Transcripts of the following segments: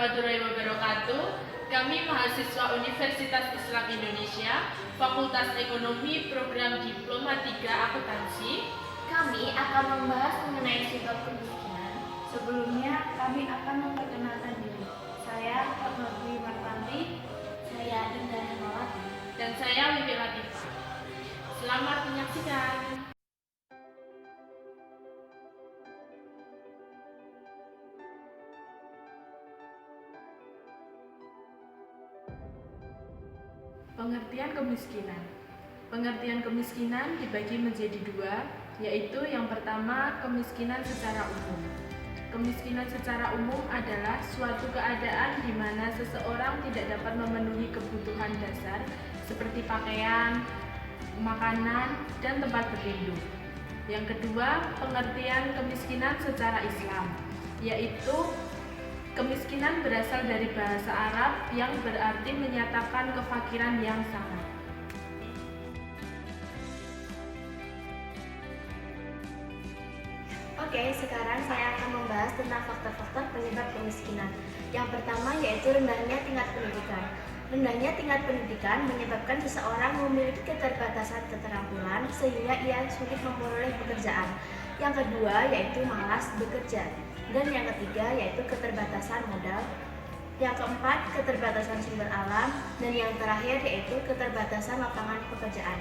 warahmatullahi wabarakatuh. Kami mahasiswa Universitas Islam Indonesia, Fakultas Ekonomi, Program Diploma 3 Akuntansi. Kami akan membahas mengenai sifat kemiskinan. Sebelumnya, kami akan memperkenalkan diri. Saya Fatma Dwi Martanti, Saya Indah Hemawati. Dan saya Wiwi Latifah. Selamat menyaksikan. Pengertian kemiskinan. Pengertian kemiskinan dibagi menjadi dua, yaitu yang pertama, kemiskinan secara umum. Kemiskinan secara umum adalah suatu keadaan di mana seseorang tidak dapat memenuhi kebutuhan dasar seperti pakaian, makanan, dan tempat berlindung. Yang kedua, pengertian kemiskinan secara Islam, yaitu kemiskinan berasal dari bahasa Arab yang berarti menyatakan kefakiran yang sangat. Oke, sekarang saya akan membahas tentang faktor-faktor penyebab kemiskinan. Yang pertama yaitu rendahnya tingkat pendidikan. Rendahnya tingkat pendidikan menyebabkan seseorang memiliki keterbatasan keterampilan sehingga ia sulit memperoleh pekerjaan. Yang kedua yaitu malas bekerja. Dan yang ketiga yaitu keterbatasan modal. Yang keempat keterbatasan sumber alam. Dan yang terakhir yaitu keterbatasan lapangan pekerjaan.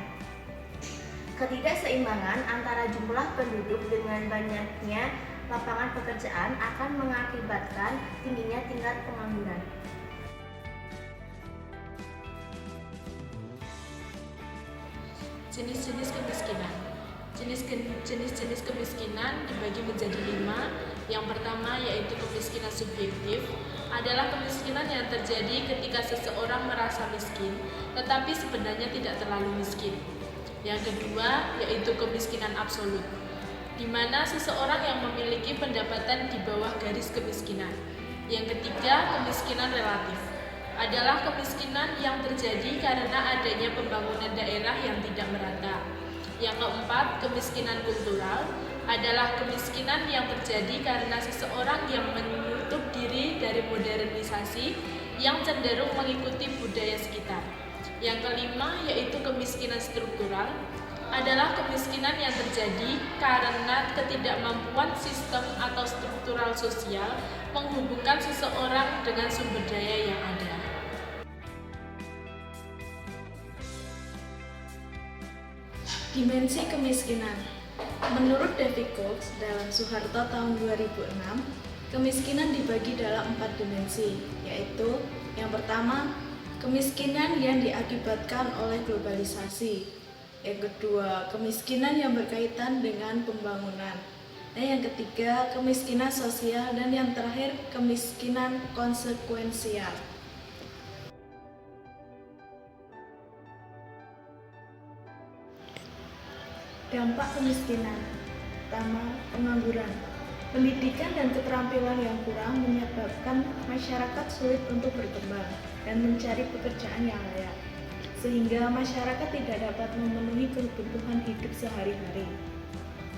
Ketidakseimbangan antara jumlah penduduk dengan banyaknya lapangan pekerjaan akan mengakibatkan tingginya tingkat pengangguran. Jenis-jenis kemiskinan. Jenis-jenis kemiskinan dibagi menjadi 5. Yang pertama yaitu kemiskinan subjektif, adalah kemiskinan yang terjadi ketika seseorang merasa miskin, tetapi sebenarnya tidak terlalu miskin. Yang kedua yaitu kemiskinan absolut, di mana seseorang yang memiliki pendapatan di bawah garis kemiskinan. Yang ketiga, kemiskinan relatif, adalah kemiskinan yang terjadi karena adanya pembangunan daerah yang tidak merata. Yang keempat, kemiskinan kultural, adalah kemiskinan yang terjadi karena seseorang yang menutup diri dari modernisasi yang cenderung mengikuti budaya sekitar. Yang kelima yaitu kemiskinan struktural, adalah kemiskinan yang terjadi karena ketidakmampuan sistem atau struktural sosial menghubungkan seseorang dengan sumber daya yang ada. dimensi kemiskinan. Menurut David Cox dalam Soeharto tahun 2006, kemiskinan dibagi dalam 4 dimensi, yaitu yang pertama, kemiskinan yang diakibatkan oleh globalisasi. Yang kedua, kemiskinan yang berkaitan dengan pembangunan. Dan yang ketiga, kemiskinan sosial. Dan yang terakhir, kemiskinan konsekuensial. Dampak kemiskinan. Pertama, pengangguran. Pendidikan dan keterampilan yang kurang menyebabkan masyarakat sulit untuk berkembang dan mencari pekerjaan yang layak, sehingga masyarakat tidak dapat memenuhi kebutuhan hidup sehari-hari.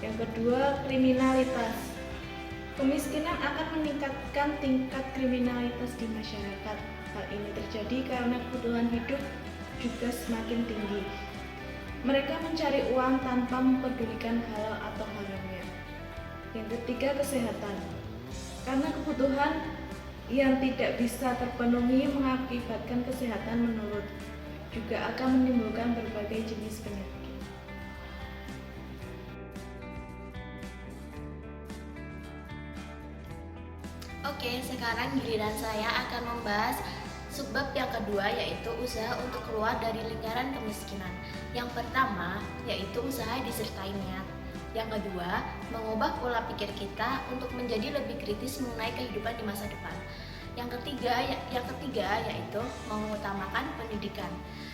Yang kedua, kriminalitas. Kemiskinan akan meningkatkan tingkat kriminalitas di masyarakat. Hal ini terjadi karena kebutuhan hidup juga semakin tinggi. Mereka mencari uang tanpa mempedulikan halal atau haramnya. Yang ketiga, kesehatan. Karena kebutuhan yang tidak bisa terpenuhi mengakibatkan kesehatan menurun, juga akan menimbulkan berbagai jenis penyakit. Oke, sekarang giliran saya akan membahas subbab yang kedua yaitu usaha untuk keluar dari lingkaran kemiskinan. Yang pertama yaitu usaha disertai niat. Yang kedua, mengubah pola pikir kita untuk menjadi lebih kritis mengenai kehidupan di masa depan. Yang ketiga yaitu mengutamakan pendidikan.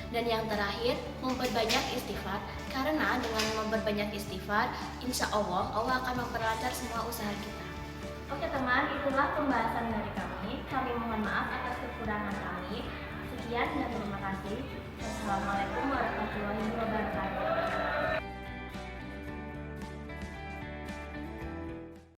Dan yang terakhir, memperbanyak istighfar, karena dengan memperbanyak istighfar, insya Allah akan memperlancar semua usaha kita. Oke teman, itulah pembahasan dari kami. Kami mohon maaf atas kekurangan kami. Sekian dan terima kasih. Wassalamualaikum